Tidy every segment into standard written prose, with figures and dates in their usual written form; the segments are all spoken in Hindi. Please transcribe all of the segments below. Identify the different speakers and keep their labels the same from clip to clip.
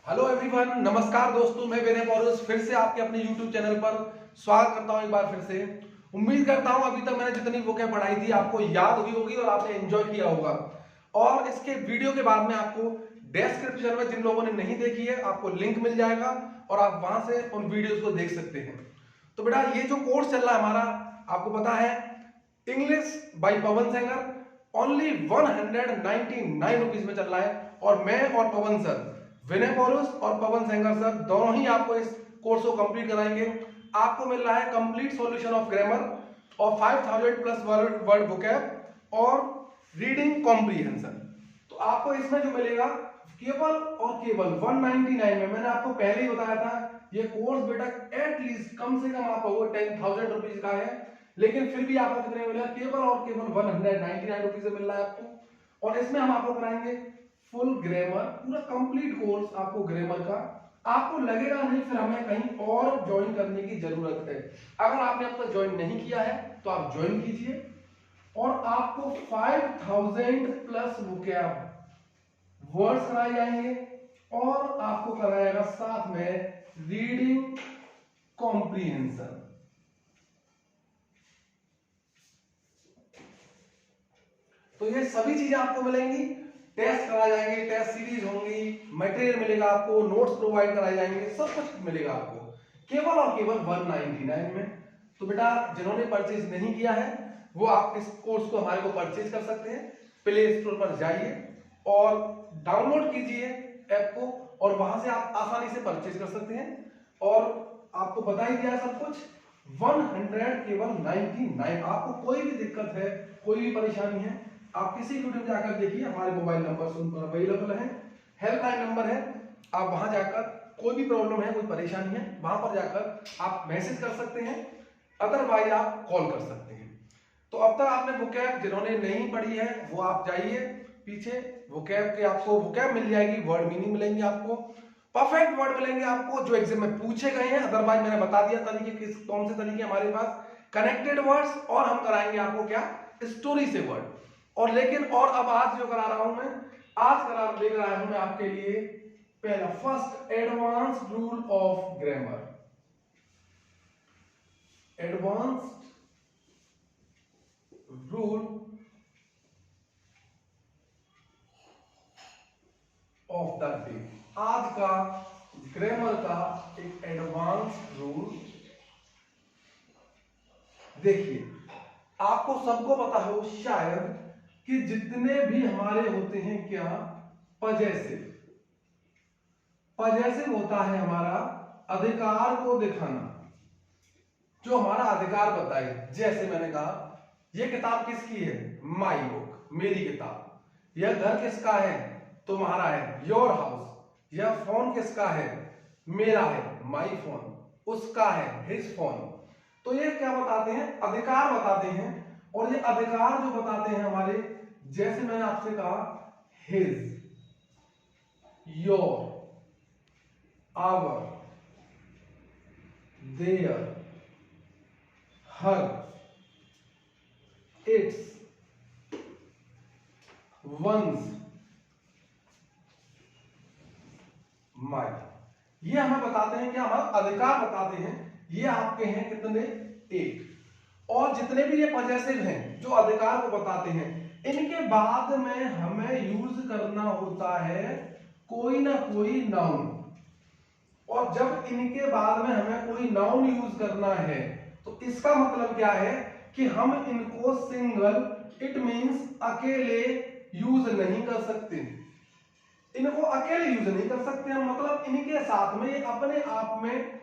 Speaker 1: हेलो एवरीवन, नमस्कार दोस्तों। मैं विनय पौरुष फिर से आपके अपने यूट्यूब चैनल पर स्वागत करता हूं एक बार फिर से। उम्मीद करता हूं अभी तक मैंने जितनी बुकें पढ़ाई थी आपको याद हुई होगी और आपने एंजॉय किया होगा। और इसके वीडियो के बाद में आपको डिस्क्रिप्शन में जिन लोगों ने नहीं देखी है आपको लिंक मिल जाएगा और आप वहां से उन वीडियोस को देख सकते हैं। तो बेटा ये जो कोर्स चल रहा है हमारा, आपको पता है, English by Pawan Sengar, only 199 rupees में चल रहा है। और मैं और पवन सर, विनय पौरुष और पवन सेंगर सर, दोनों ही आपको इस कोर्स को कंप्लीट कराएंगे। आपको मिल रहा है कंप्लीट सॉल्यूशन ऑफ ग्रामर और 5000 प्लस वर्ड वोकैब और रीडिंग कॉम्प्रिहेंशन। तो आपको इसमें जो मिलेगा केवल और केवल 199 में। मैंने आपको पहले ही बताया था ये कोर्स बेटा एटलीस्ट कम से कम आपको 10,000 रुपीज का है, लेकिन फिर भी आपको कितने मिलेगा? केवल और केवल 199 रुपीज में मिल रहा है आपको। और इसमें हम आपको कराएंगे फुल ग्रामर, पूरा कंप्लीट कोर्स आपको ग्रामर का। आपको लगेगा नहीं फिर हमें कहीं और ज्वाइन करने की जरूरत है। अगर आपने अब तक ज्वाइन नहीं किया है तो आप ज्वाइन कीजिए और आपको 5000 प्लस वोकैब वर्ड्स कराए जाएंगे और आपको कराएगा साथ में रीडिंग कॉम्प्रिहेंशन। तो ये सभी चीजें आपको मिलेंगी। टेस्ट कराए जाएंगे, टेस्ट सीरीज होंगी, मटेरियल मिलेगा आपको, नोट्स प्रोवाइड कराए जाएंगे, सब कुछ मिलेगा आपको केवल और केवल 199 में। तो बेटा जिन्होंने परचेज नहीं किया है वो आप इस कोर्स को हमारे को परचेज कर सकते हैं। प्ले स्टोर पर जाइए और डाउनलोड कीजिए ऐप को और वहां से आप आसानी से परचेज कर सकते हैं। और आपको बता ही दिया सब कुछ 100 केवल 99। आपको कोई भी दिक्कत है, कोई भी परेशानी है, आप किसी वीडियो में जाकर देखिए, हमारे मोबाइल नंबर उन पर अवेलेबल है, हेल्पलाइन नंबर है। आप वहां जाकर कोई भी प्रॉब्लम है, कोई परेशानी है, वहां पर जाकर आप मैसेज कर सकते हैं, अदरवाइज आप कॉल कर सकते हैं। तो अब तक आपने वोकैब जिन्होंने नहीं पढ़ी है वो आप जाइए पीछे, वोकैब के आपको वोकैब मिल जाएगी, वर्ड मीनिंग मिलेंगे आपको, परफेक्ट वर्ड मिलेंगे आपको जो एग्जाम में पूछे गए हैं। अदरवाइज मैंने बता दिया तरीके, किस कौन से तरीके हमारे पास, कनेक्टेड वर्ड्स, और हम कराएंगे आपको क्या, स्टोरी से वर्ड। और लेकिन और अब आज जो करा रहा हूं मैं, आज ले रहा हूं मैं आपके लिए पहला first advance rule of grammar. Advance rule of the day, आज का ग्रामर का एक एडवांस रूल। देखिए आपको सबको पता हो शायद कि जितने भी हमारे होते हैं क्या, पजेसिव। पजेसिव होता है हमारा अधिकार को दिखाना, जो हमारा अधिकार बताए। जैसे मैंने कहा यह किताब किसकी है, माई बुक, मेरी किताब। यह घर किसका है, तुम्हारा है, योर हाउस। यह फोन किसका है, मेरा है, माई फोन। उसका है, हिज फोन। तो ये क्या बताते हैं, अधिकार बताते हैं। और ये अधिकार जो बताते हैं हमारे, जैसे मैंने आपसे कहा his, your, our, their, her, its, ones, my. ये हमें बताते हैं, क्या हमारा अधिकार बताते हैं। ये आपके हैं कितने, 8। और जितने भी ये पजेसिव हैं जो अधिकार को बताते हैं, इनके बाद में हमें यूज करना होता है कोई ना कोई नाउन। और जब इनके बाद में हमें कोई नाउन यूज करना है तो इसका मतलब क्या है कि हम इनको सिंगल, इट मींस अकेले यूज नहीं कर सकते। इनको अकेले यूज नहीं कर सकते हम, मतलब इनके साथ में ये अपने आप में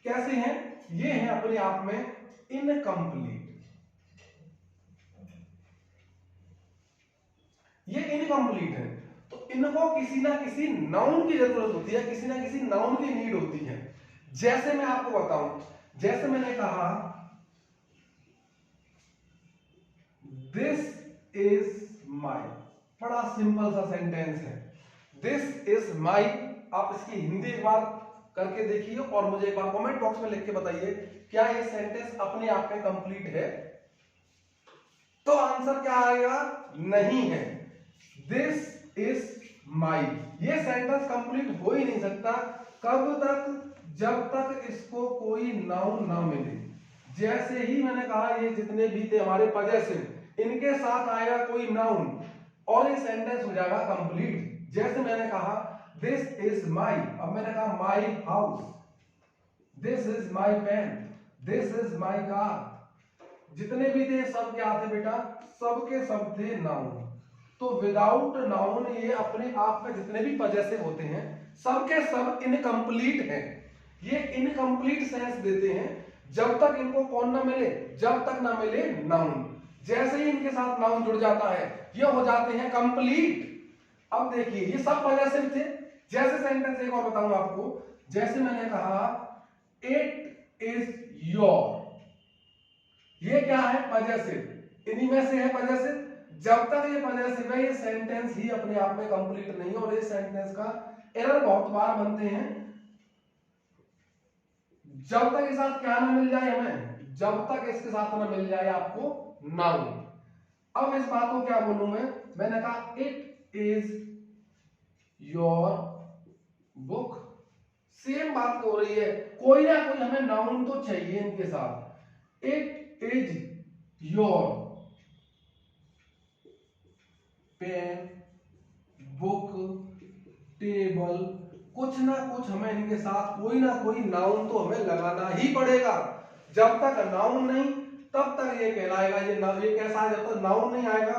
Speaker 1: कैसे हैं, ये हैं अपने आप में इनकम्प्लीट। ये इनकम्प्लीट है तो इनको किसी ना किसी नाउन की जरूरत होती है, किसी ना किसी नाउन की नीड होती है। जैसे मैं आपको बताऊं, जैसे मैंने कहा दिस इज माई, बड़ा सिंपल सा सेंटेंस है, दिस इज माई। आप इसकी हिंदी एक बार करके देखिए और मुझे एक बार कमेंट बॉक्स में लिख के बताइए क्या ये सेंटेंस अपने आप में कंप्लीट है। तो आंसर क्या आएगा, नहीं है। दिस इज माई। ये सेंटेंस कंप्लीट हो ही नहीं सकता कब तक, जब तक इसको कोई नाउन ना मिले। जैसे ही मैंने कहा ये जितने भी थे हमारे पजेसिव, इनके साथ आएगा कोई नाउन और ये सेंटेंस हो जाएगा कंप्लीट। जैसे मैंने कहा दिस इज माई, अब मैंने कहा my house, this is my pen, this is my car. जितने भी थे सब क्या थे बेटा, सबके सब थे नाउन। तो विदाउट नाउन ये अपने आप में जितने भी पजेसिव होते हैं सबके सब इनकम्प्लीट हैं। ये इनकम्प्लीट सेंस देते हैं जब तक इनको कौन ना मिले, जब तक ना मिले नाउन। जैसे ही इनके साथ नाउन जुड़ जाता है ये हो जाते हैं कंप्लीट। अब देखिए ये सब पजेसिव थे। जैसे सेंटेंस एक और बताऊं आपको, जैसे मैंने कहा इट इज योर, ये क्या है पजेसिव, इन्हीं में से है पजेसिव। जब तक ये पजेसिव है ये सेंटेंस ही अपने आप में कंप्लीट नहीं। और इस सेंटेंस का एरर बहुत बार बनते हैं, जब तक इसके साथ क्या ना मिल जाए हमें, जब तक इसके साथ ना मिल जाए आपको नाउन। अब इस बात को क्या बोलूं मैंने कहा it is your book, same बात हो रही है, कोई ना कोई हमें नाउन तो चाहिए इनके साथ। It is your pen, book, table, कुछ ना कुछ हमें इनके साथ कोई ना कोई नाउन तो हमें लगाना ही पड़ेगा। जब तक नाउन नहीं तब तक ये कहलाएगा, ये कैसा है, जब तक नाउन नहीं आएगा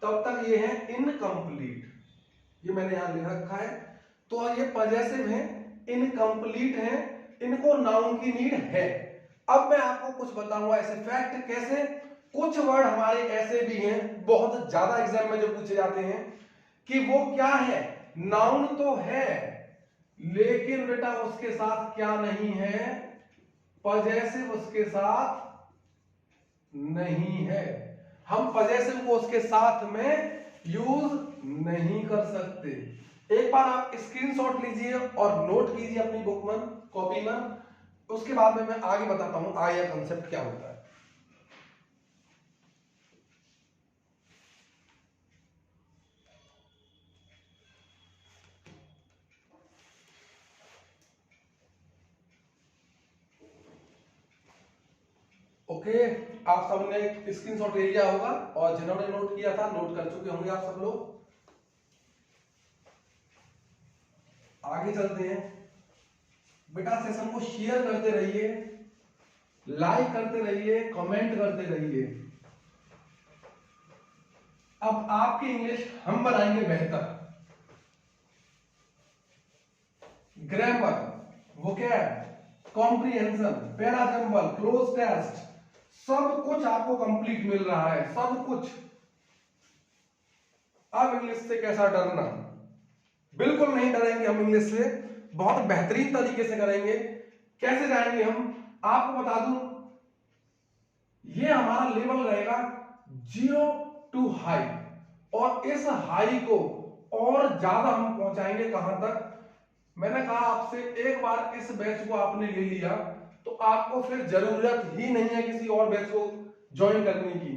Speaker 1: तब तक ये है इनकम्प्लीट। ये मैंने यहां लिख रखा है। तो ये पजेसिव है, इनकम्प्लीट है, इनको नाउन की नीड है। अब मैं आपको कुछ बताऊंगा ऐसे फैक्ट, कैसे कुछ वर्ड हमारे ऐसे भी हैं बहुत ज्यादा एग्जाम में जो पूछे जाते हैं कि वो क्या है, नाउन तो है लेकिन बेटा उसके साथ क्या नहीं है, पजेसिव उसके साथ नहीं है। हम पजेसिव को उसके साथ में यूज नहीं कर सकते। एक बार आप स्क्रीनशॉट लीजिए और नोट कीजिए अपनी बुक में, कॉपी में, उसके बाद में मैं आगे बताता हूं आया कंसेप्ट क्या होता है। ओके, आप सबने स्क्रीनशॉट ले लिया होगा और जिन्होंने नोट किया था नोट कर चुके होंगे आप सब लोग। आगे चलते हैं बेटा, सेशन को शेयर करते रहिए, लाइक करते रहिए, कमेंट करते रहिए। अब आपकी इंग्लिश हम बनाएंगे बेहतर। Grammar, vocab, comprehension, parajumble, cloze test, सब कुछ आपको कंप्लीट मिल रहा है, सब कुछ। अब इंग्लिश से कैसा डरना, बिल्कुल नहीं डरेंगे हम इंग्लिश से, बहुत बेहतरीन तरीके से करेंगे। कैसे जाएंगे हम, आपको बता दूं, ये हमारा लेवल रहेगा 0 to हाई, और इस हाई को और ज्यादा हम पहुंचाएंगे कहां तक। मैंने कहा आपसे एक बार इस बैच को आपने ले लिया तो आपको फिर जरूरत ही नहीं है किसी और बैच को ज्वाइन करने की।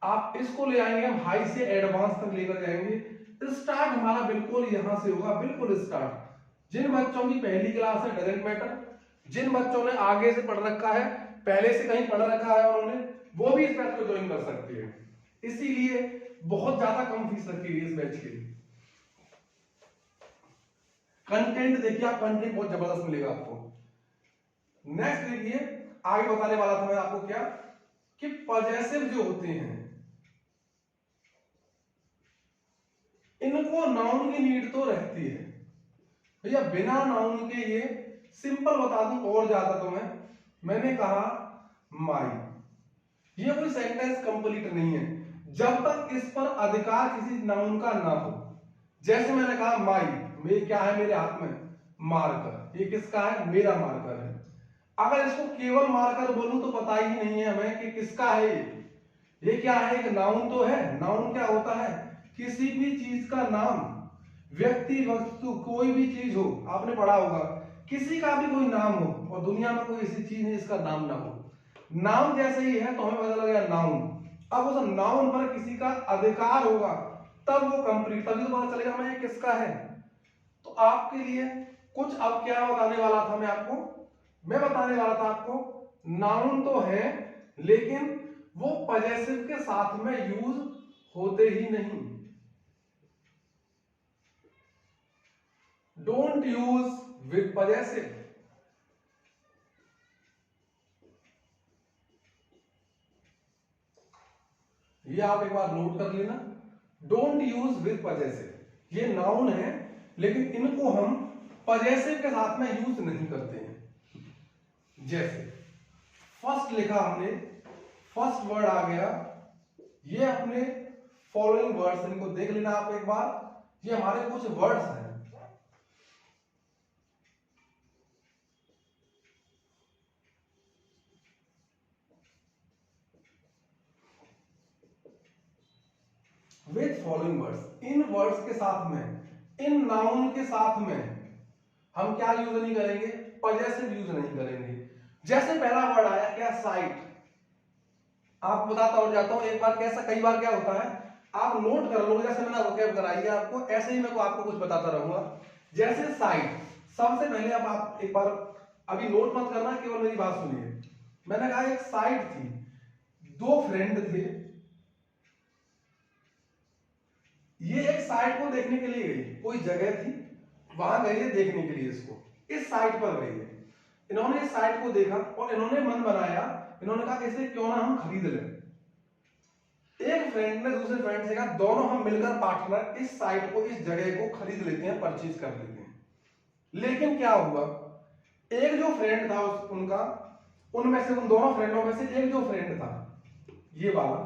Speaker 1: आप इसको ले आएंगे, हम हाई से एडवांस तक लेकर जाएंगे। स्टार्ट हमारा बिल्कुल यहां से होगा, बिल्कुल स्टार्ट। जिन बच्चों की पहली क्लास है डजेंट मैटर, जिन बच्चों ने आगे से पढ़ रखा है, पहले से कहीं पढ़ रखा है उन्होंने, वो भी इस बैच को ज्वाइन कर सकते हैं। इसीलिए बहुत ज्यादा कम फीस रखी है इस बैच की। कंटेंट देखिए आप, कंटेंट बहुत जबरदस्त मिलेगा आपको। नेक्स्ट देखिए, आगे बताने वाला था मैं आपको क्या, कि पजेसिव जो होते हैं इनको नाउन की नीड तो रहती है भैया, बिना नाउन के ये सिंपल बता दूं और ज्यादा तो मैंने कहा माई, ये कोई सेंटेंस कंप्लीट नहीं है जब तक इस पर अधिकार किसी नाउन का ना हो। जैसे मैंने कहा माई, ये क्या है मेरे हाथ में, मार्कर, ये किसका है, मेरा मार्कर है। अगर इसको केवल मार्कर बोलूं तो पता ही नहीं है हमें कि किसका है ये क्या है, एक नाउन तो है। नाउन क्या होता है, किसी भी चीज का नाम, व्यक्ति, वस्तु, कोई भी चीज हो, आपने पढ़ा होगा, किसी का भी कोई नाम हो और दुनिया में कोई ऐसी चीज है जिसका नाम ना हो। नाम जैसे ही है तो हमें पता लग गया नाउन। अब उस नाउन पर किसी का अधिकार होगा तब वो कंप्लीट, तभी तो पता चलेगा हमें किसका है। तो आपके लिए कुछ अब क्या बताने वाला था मैं बताने वाला था आपको नाउन तो है लेकिन वो पजेसिव के साथ में यूज होते ही नहीं। Don't use with possessive. ये आप एक बार नोट कर लेना, डोंट यूज विद पजेसिव। ये नाउन है लेकिन इनको हम पजेसिव के साथ में यूज नहीं करते हैं। जैसे फर्स्ट लिखा हमने, फर्स्ट वर्ड आ गया, ये अपने फॉलोइंग वर्ड्स, इनको देख लेना आप एक बार। ये हमारे कुछ वर्ड्स हैं। With following words, in words के साथ में, इन नाउन के साथ में हम क्या यूज नहीं करेंगे, पजेसिव यूज नहीं करेंगे। जैसे पहला वर्ड आया क्या, साइट। आपको बताता और जाता हूं, एक बार कैसा, कई बार क्या होता है आप नोट कर लोगे, जैसे मैंने वोकैब कराई है आपको, ऐसे ही मैं आपको कुछ बताता रहूंगा। जैसे साइट, सबसे पहले अब आप एक बार अभी नोट मत करना, केवल मेरी बात सुनिए। मैंने कहा एक साइट थी, दो फ्रेंड थे, ये एक साइट को देखने के लिए गई, कोई जगह थी वहां गई है देखने के लिए, इसको इस साइट पर गई है। इन्होंने इस साइट को देखा और इन्होंने मन बनाया, इन्होंने कहा इसे क्यों ना हम खरीद लें। एक फ्रेंड ने दूसरे फ्रेंड से कहा दोनों हम मिलकर पार्टनर इस साइट को, इस जगह को खरीद लेते हैं, परचेज कर लेते हैं। लेकिन क्या हुआ, एक जो फ्रेंड था उनका, उनमें से, उन दोनों फ्रेंडों में से एक जो फ्रेंड था ये वाला,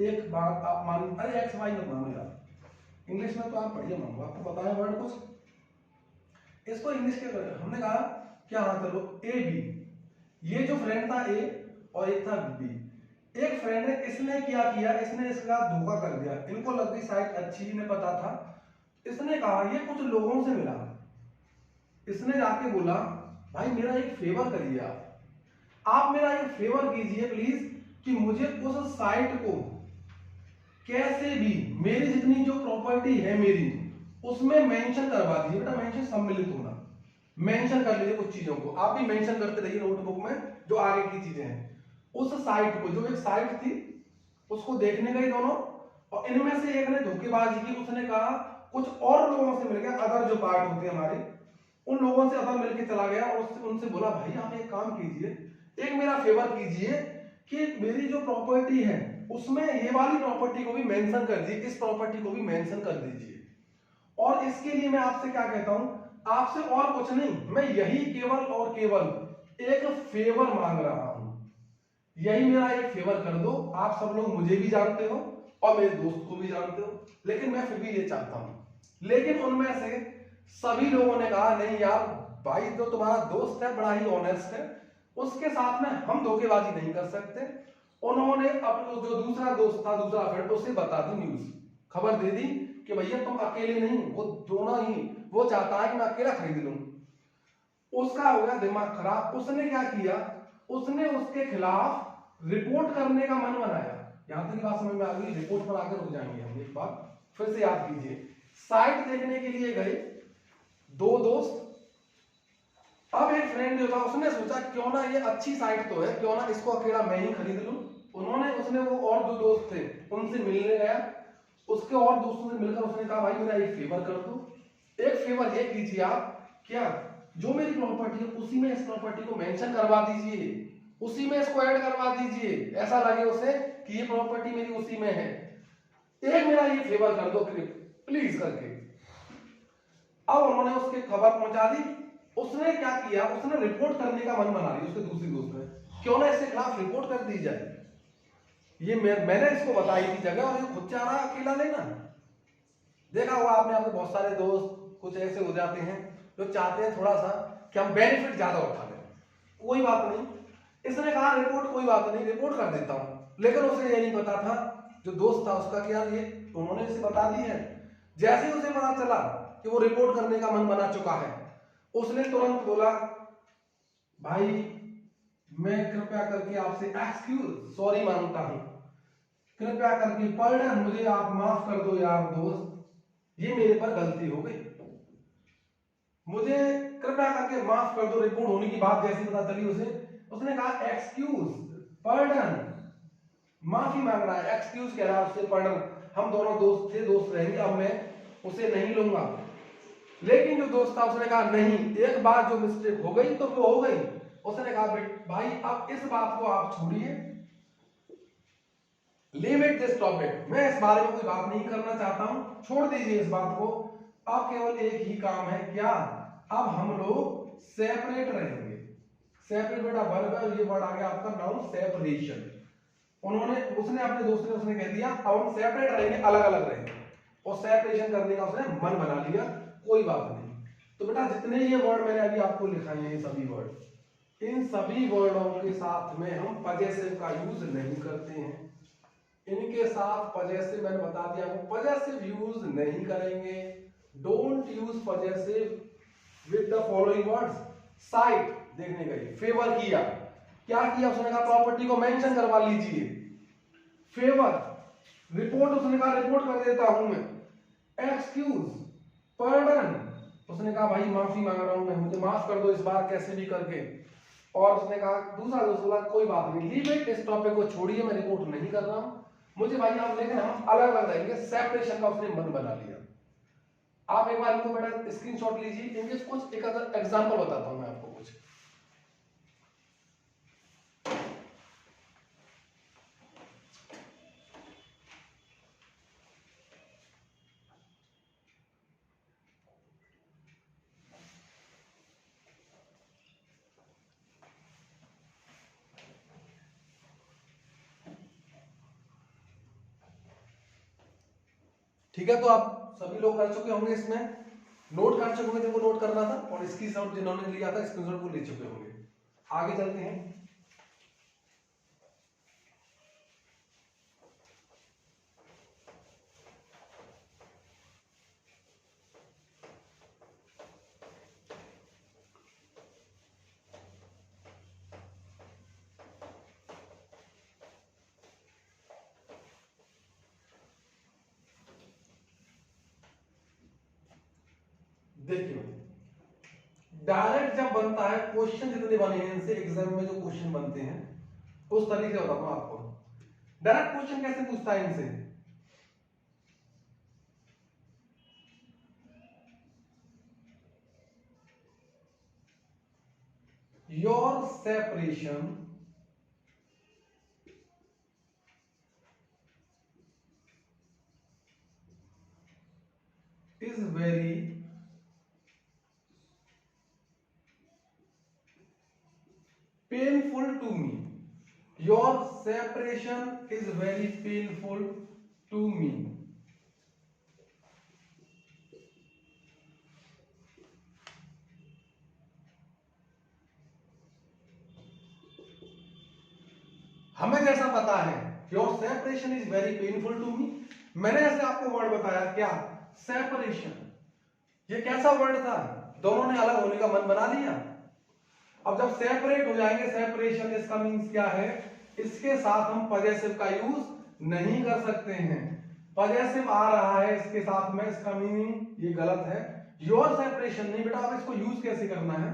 Speaker 1: एक बात आप मान, अरे एक्स वाई मत मानो यार, इंग्लिश में तो आप पढ़िए, मानो आपको बताया वर्ड कुछ, इसको इंग्लिश के हमने कहा क्या, हाँ चलो ए बी, ये जो फ्रेंड था ए और एक था बी। एक फ्रेंड ने, इसने क्या किया, इसने इसका धोखा कर दिया, इनको लग गई साइट अच्छी, इन्हें पता था, इसने कहा ये कुछ लोगों से मिला, इसने जाके बोला भाई मेरा एक फेवर करिए, आप मेरा एक फेवर कीजिए प्लीज, कि मुझे उस साइट को कैसे भी मेरी जितनी जो प्रॉपर्टी है मेरी उसमें मेंशन करवा दीजिए। बेटा मेंशन सम्मिलित होना, मेंशन कर लीजिए कुछ चीजों को, आप भी मेंशन करते रहिए नोटबुक में जो आगे की चीजें हैं। उस साइट को, जो एक साइट थी उसको देखने गए दोनों, और इनमें से एक ने धोखेबाजी की, उसने कहा कुछ और लोगों से मिल गया, अदर जो पार्ट होते हैं हमारे, उन लोगों से अदर मिलके चला गया और उनसे बोला भाई आप एक काम कीजिए, एक मेरा फेवर कीजिए कि मेरी जो प्रॉपर्टी है उसमें ये वाली प्रॉपर्टी को भी मेंशन कर दीजिए, इस प्रॉपर्टी को भी मेंशन कर दीजिए। और इसके लिए मैं आपसे क्या कहता हूं, आपसे और कुछ नहीं, मैं यही केवल और केवल एक फेवर मांग रहा हूं, यही मेरा एक फेवर कर दो। आप सब लोग मुझे भी जानते हो और मेरे दोस्त को भी जानते हो, लेकिन मैं फिर भी ये चाहता हूं। लेकिन उनमें से सभी लोगों ने कहा नहीं यार भाई, जो तुम्हारा दोस्त है बड़ा ही ऑनेस्ट है, उसके साथ में हम धोखेबाजी नहीं कर सकते। उन्होंने अपना जो दूसरा दोस्त था, दूसरा फ्रेंड, उसे बता दी न्यूज, खबर दे दी कि भैया तुम अकेले नहीं, वो दोनों ही, वो चाहता है कि मैं अकेला खरीद लूं। उसका हो गया दिमाग खराब, उसने क्या किया, उसने उसके खिलाफ रिपोर्ट करने का मन बनाया। यहां तक की बात समझ में आ गई, रिपोर्ट पर आकर रुक जाएंगे हम, एक बार फिर से याद कीजिए। साइट देखने के लिए गए दो दोस्त, अब एक फ्रेंड जो था उसने सोचा क्यों ना ये अच्छी साइट तो है, क्यों ना इसको अकेला मैं ही खरीद लूं। उसने वो और जो दोस्त थे उनसे मिलने गया, उसके और दोस्तों से मिलकर उसने कहा भाई मेरा एक फेवर कर दो, एक फेवर ये कीजिए आप, क्या जो मेरी प्रॉपर्टी है उसी में इस प्रॉपर्टी को मेंशन करवा दीजिए, उसी में इसको ऐड करवा दीजिए, ऐसा लगे उसे कि ये प्रॉपर्टी मेरी उसी में है, एक मेरा ये फेवर कर दो प्लीज करके। अब उन्होंने उसके खबर पहुंचा दी, उसने क्या किया, उसने रिपोर्ट करने का मन बना लिया उसके दूसरी दोस्त ने, क्यों ना इसके खिलाफ रिपोर्ट कर दी जाए, ये मैंने इसको बताई थी जगह और ये खुद चाह रहा अकेला लेना। देखा होगा आपने, आपके बहुत सारे दोस्त कुछ ऐसे हो जाते हैं जो चाहते हैं थोड़ा सा कि हम बेनिफिट ज्यादा उठा लें, कोई बात नहीं, इसने कहा रिपोर्ट, कोई बात नहीं रिपोर्ट कर देता हूं। लेकिन उसे ये नहीं पता था जो दोस्त था उसका, कि यार ये उन्होंने इसे बता दी है। जैसे ही उसे पता चला कि वो रिपोर्ट करने का मन बना चुका है, उसने तुरंत बोला भाई मैं कृपया करके आपसे एक्सक्यूज, सॉरी मांगता हूं, कृपया करके पार्डन, मुझे आप माफ कर दो यार दोस्त, ये मेरे पर गलती हो गई। मुझे कृपया करके माफ कर दो। रिपोर्ट होने की बात जैसी पता चली उसे, उसने कहा एक्सक्यूज, पर्डन, माफी मांग रहा है, एक्सक्यूज कह रहा है उससे, पर्डन। हम दोनों दोस्त थे, दोस्त रहेंगे, अब मैं उसे नहीं लूंगा। लेकिन जो दोस्त था उसने कहा नहीं, एक बार जो मिस्टेक हो गई तो वो हो गई। उसने कहा भाई अब इस बात को आप छोड़िए, लीव इट दिस टॉपिक, मैं इस बारे में कोई बात नहीं करना चाहता हूं, छोड़ दीजिए इस बात को। अब केवल एक ही काम है, क्या? अब हम लोग सेपरेट रहेंगे। सेपरेट बेटा वर्ब है, ये वर्ड आ गया आपका नाउन सेपरेशन। उसने अपने दोस्त ने उसने कह दिया अब हम सेपरेट रहेंगे, अलग अलग रहेंगे, और सेपरेशन करने का उसने मन बना लिया, कोई बात नहीं। तो बेटा जितने ये वर्ड मैंने अभी आपको लिखाए हैं, ये सभी वर्ड, इन सभी वर्डों के साथ में हम पजेसिव का यूज नहीं करते हैं। इनके साथ पजेसिव मैंने बता दिया आपको, पजेसिव यूज नहीं करेंगे। Don't use possessive with the following words. Site देखने गई, फेवर किया, क्या किया? उसने कहा प्रॉपर्टी को मेंशन करवा लीजिए। फेवर, रिपोर्ट, उसने कहा रिपोर्ट कर देता हूं मैं। एक्सक्यूज, पर्डन, उसने कहा भाई माफी मांग रहा हूं मैं, मुझे माफ कर दो इस बार कैसे भी करके। और उसने कहा दूसरा दोस्त बोला कोई बात नहीं, लीव इट, इस टॉपिक को छोड़िए, मैं रिपोर्ट नहीं कर रहा हूं, मुझे भाई आप, लेकिन हम अलग अलग रहेंगे। सेपरेशन का उसने मन बना लिया। आप एक बार इनको बेटा स्क्रीनशॉट लीजिए, इनके कुछ एक एग्जांपल बताता हूं मैं आपको कुछ। ठीक है, तो आप सभी लोग कर चुके होंगे, इसमें नोट कर चुके होंगे जिनको नोट करना था, और स्क्रीनशॉट जिन्होंने लिया था स्क्रीनशॉट को ले चुके होंगे। आगे चलते हैं। देखिए डायरेक्ट जब बनता है, क्वेश्चन जितने बने हैं इनसे एग्जाम में जो क्वेश्चन बनते हैं उस तरीके से बताता हूं आपको। डायरेक्ट क्वेश्चन कैसे पूछता है इनसे? Your separation is very painful to me. Your separation is very painful to me. हमें जैसा पता है your separation is very painful to me, मैंने ऐसे आपको वर्ड बताया, क्या? सेपरेशन। ये कैसा वर्ड था? दोनों ने अलग होने का मन बना लिया। अब जब सेपरेट हो जाएंगे, सेपरेशन, इसका मीन्स क्या है? इसके साथ हम पजेसिव का यूज नहीं कर सकते हैं। पजेसिव आ रहा है इसके साथ में, इसका मीनिंग ये गलत है। योर सेपरेशन नहीं बेटा। अब इसको यूज कैसे करना है?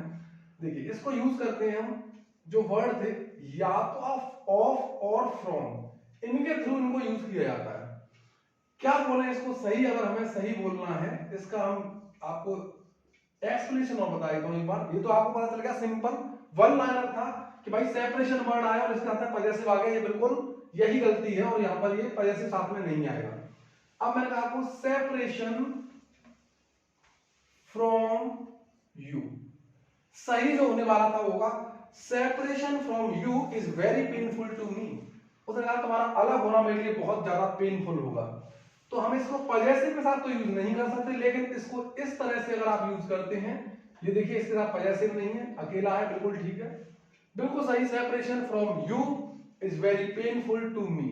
Speaker 1: देखिए इसको यूज करते हैं हम, जो वर्ड थे या तो ऑफ और फ्रॉम, इनके थ्रू इनको यूज किया जाता है। क्या बोले इसको सही? अगर हमें सही बोलना है, इसका हम आपको एक्सप्लेनेशन और बता देता हूं एक बार। ये तो आपको पता चल गया, सिंपल वन लाइनर था कि भाई सेपरेशन वर्ड आया और इसके साथ में पजेसिव आ गया, ये बिल्कुल यही गलती है, और यहां पर ये पजेसिव साथ में नहीं आएगा। अब मैंने कहा आपको सेपरेशन फ्रॉम यू, सही जो होने वाला था होगा separation from you is very painful to me. उसने कहा तुम्हारा अलग होना मेरे लिए बहुत ज्यादा पेनफुल होगा। तो हम इसको पजेसिव के साथ तो यूज नहीं कर सकते, लेकिन इसको इस तरह से अगर आप यूज करते हैं, ये देखिए इसके साथ पजेसिव नहीं है, अकेला है, बिल्कुल ठीक है, बिल्कुल सही। Separation from you is very painful to me.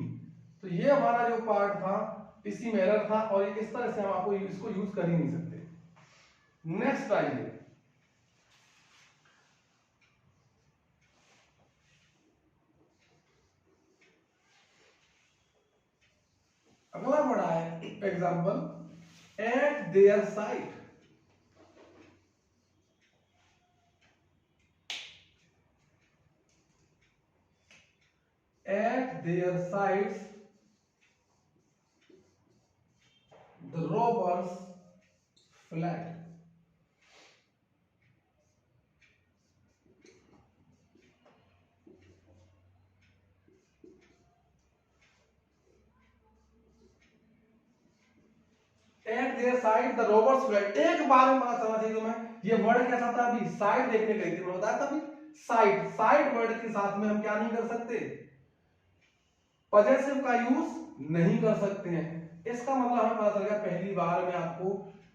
Speaker 1: तो ये हमारा जो पार्ट था इसी में एरर था, और इस तरह से हम आपको इसको यूज कर ही नहीं सकते। नेक्स्ट आइए, अगला बड़ा है example, eight there site. at their sides the robbers fled. At their side the robbers fled. एक बार में पता चलना चाहिए तुम्हें ये वर्ड कैसा था। अभी साइड देखने गई थी, मैं बताया था अभी साइड। साइड वर्ड के साथ में हम क्या नहीं कर सकते, पजेसिव का यूज नहीं कर सकते हैं। इसका मतलब हमें पता चल गया पहली बार में आपको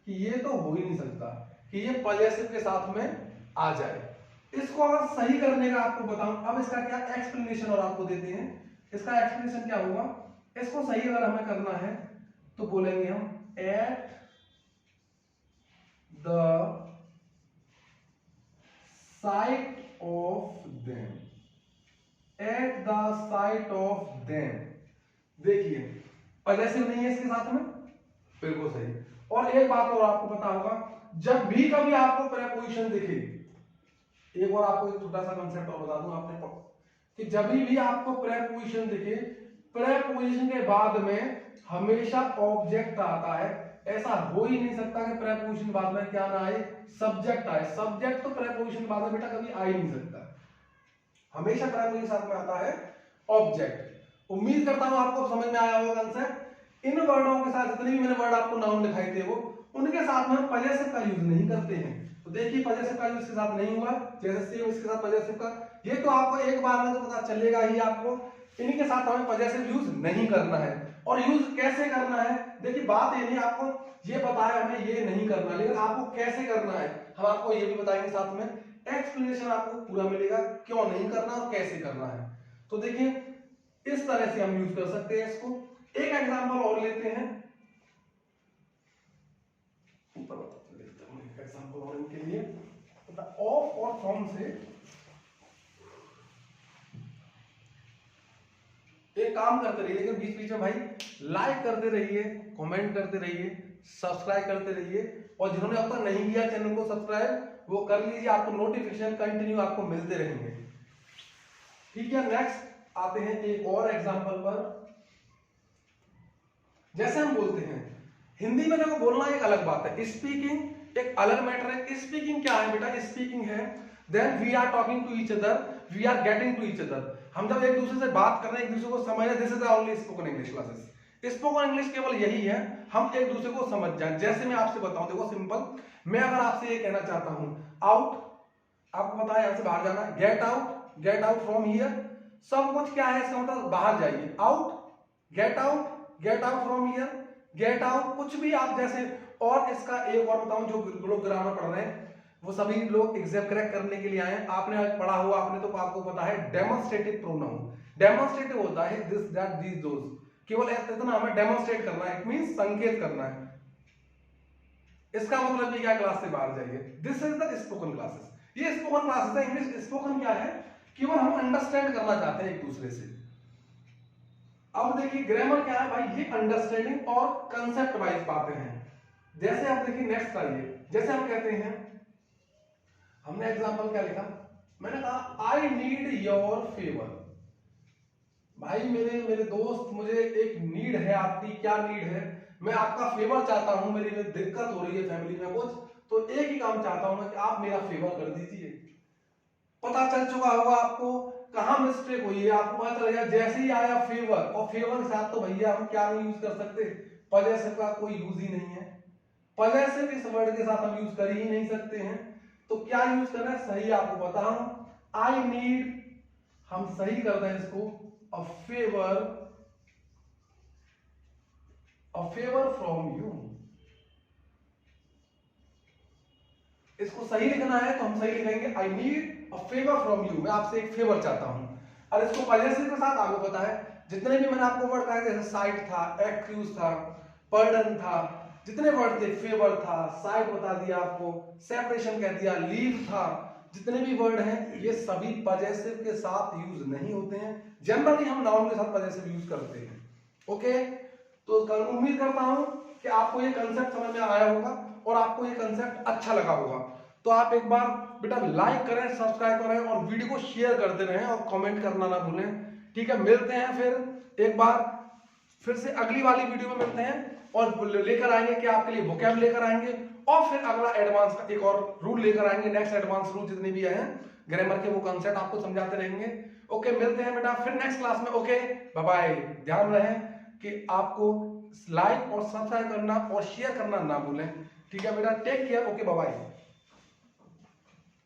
Speaker 1: कि ये तो हो ही नहीं सकता कि ये पजेसिव के साथ में आ जाए। इसको अगर सही करने का आपको बताऊं, अब इसका क्या एक्सप्लेनेशन और आपको देते हैं। इसका एक्सप्लेनेशन क्या होगा, इसको सही अगर हमें करना है तो बोलेंगे हम at the site of them, at the site of them. देखिए पजेसिव नहीं है इसके साथ में, बिल्कुल सही। और एक बात और आपको पता होगा, जब भी कभी आपको प्रेपोजिशन दिखे, एक और आपको एक छोटा सा कंसेप्ट और बता दूं आपने कि जब भी आपको प्रेपोजिशन दिखे, प्रेपोजिशन के बाद में हमेशा ऑब्जेक्ट आता है। ऐसा हो ही नहीं सकता कि प्रेपोजिशन बाद में क्या ना आए, सब्जेक्ट आए। सब्जेक्ट तो प्रेपोजिशन बाद में बेटा कभी आ ही नहीं सकता, हमेशा प्रेपोजिशन साथ में आता है ऑब्जेक्ट। उम्मीद करता हूं आपको समझ में आया होगा कंसेप्ट। इन वर्डों के साथ जितने भी मैंने वर्ड आपको नाउन दिखाई थे वो उनके साथ में हम पजेसिव का यूज नहीं करते हैं। तो देखिए पजेसिव का यूज इसके साथ नहीं हुआ, जैसे सेम इसके साथ पजेसिव का, ये तो आपको एक बार में तो पता चलेगा ही आपको। इनके साथ हमें पजेसिव यूज नहीं करना है। और यूज कैसे करना है, देखिए बात ये नहीं आपको ये बताया हमें ये नहीं करना, लेकिन आपको कैसे करना है हम आपको ये भी बताएंगे। साथ में एक्सप्लेनेशन आपको पूरा मिलेगा क्यों नहीं करना और कैसे करना है। तो देखिए इस तरह से हम यूज कर सकते हैं इसको। एक एग्जांपल और लेते हैं, ऊपर लिखते हैं एक एग्जांपल और इनके लिए। ऑफ और फ्रॉम से एक काम करते रहिए, लेकिन बीच बीच में भाई लाइक करते रहिए, कमेंट करते रहिए, सब्सक्राइब करते रहिए। और जिन्होंने अब तक नहीं किया चैनल को सब्सक्राइब वो कर लीजिए, आपको नोटिफिकेशन कंटिन्यू आपको मिलते रहेंगे। ठीक है, नेक्स्ट आते हैं एक और एग्जांपल पर। जैसे हम बोलते हैं हिंदी में देखो बोलना एक अलग बात है, स्पीकिंग एक अलग मैटर है। स्पीकिंग क्या है बेटा, स्पीकिंग है then we are talking to each other, we are getting to each other. हम जब एक दूसरे से बात कर रहे हैं, एक दूसरे को समझ रहे हैं, this is only spoken English classes. Spoken English केवल यही है हम एक दूसरे को समझ जाएं। जैसे मैं आपसे बताऊं, देखो सिंपल, मैं अगर आपसे ये कहना चाहता हूं आउट, आपको पता है यहां से बाहर जाना, गेट आउट फ्रॉम हियर, सब कुछ क्या है इसका मतलब बाहर जाइए। Out, get out from here, get out, कुछ भी आप जैसे। और इसका एक और बताऊं, जो लोग ग्रामर पढ़ रहे हैं वो सभी लोग एग्जाम क्रैक करने के लिए आए हैं। आपने आज पढ़ा हुआ, आपने तो आपको पता है डेमोन्स्ट्रेटिव प्रोनाउन। डेमोन्स्ट्रेटिव होता है दिस दैट दीस दोस, केवल इतना हमें डेमोन्स्ट्रेट करना है, इट मींस संकेत करना है। इसका मतलब क्या, क्लास से बाहर जाइए। This is the spoken classes. ये स्पोकन क्लासेस है। इंग्लिश स्पोकन क्या है, केवल हम अंडरस्टैंड करना चाहते हैं एक दूसरे से। अब देखिए ग्रामर क्या है भाई, ये अंडरस्टैंडिंग और कंसेप्ट वाइज बातें हैं। जैसे आप देखिए नेक्स्ट आइए, जैसे हम कहते हैं, हमने एग्जांपल क्या लिखा, मैंने कहा आई नीड योर फेवर। भाई मेरे दोस्त, मुझे एक नीड है आपकी। क्या नीड है, मैं आपका फेवर चाहता हूं, मेरी दिक्कत हो रही है फैमिली में कुछ, तो एक ही काम चाहता हूं मैं कि आप मेरा फेवर कर दीजिए। पता चल चुका होगा आपको कहां मिस्टेक हुई है, आपको पता चल गया जैसे ही आया फेवर, और फेवर के साथ तो भैया हम क्या नहीं यूज कर सकते, पजेसिव का कोई यूज ही नहीं है। पजेसिव इस वर्ड के साथ हम यूज कर ही नहीं सकते हैं। तो क्या यूज करना है, सही आपको बता रहा हूं, आई नीड, हम सही कर रहे हैं इसको, अ फेवर फ्रॉम यू। इसको सही लिखना है तो हम सही लिखेंगे, I need a favour from you, मैं आपसे एक फेवर चाहता हूं। और इसको पजेसिव के साथ आपको पता है जितने भी मैंने आपको वर्ड कहा, जैसे साइट था, एक्यूज था, पर्डन था, जितने वर्ड थे, फेवर था, साइट बता दिया आपको, सेपरेशन कह दिया, लीव था, जितने भी वर्ड हैं ये सभी पजेसिव के साथ यूज नहीं होते हैं। जनरली हम नाउन के साथ पजेसिव यूज करते हैं। ओके, तो उम्मीद करता हूं कि आपको ये कंसेप्ट समझ में आया होगा और आपको ये कंसेप्ट अच्छा लगा होगा। तो आप एक बार बेटा लाइक करें, सब्सक्राइब करें और वीडियो को शेयर करते रहें और कमेंट करना ना भूलें। ठीक है, मिलते हैं फिर एक बार फिर से अगली वाली वीडियो में मिलते हैं और लेकर आएंगे कि आपके लिए वोकैब लेकर आएंगे और फिर अगला एडवांस का एक और रूल लेकर आएंगे। नेक्स्ट एडवांस रूल जितने भी आए हैं ग्रामर के वो कॉन्सेप्ट आपको समझाते रहेंगे। ओके, मिलते हैं बेटा फिर नेक्स्ट क्लास में। Okay, bye bye. ध्यान रहे कि आपको लाइक और सब्सक्राइब करना और शेयर करना ना भूलें। ठीक है बेटा, take care. Okay, bye bye.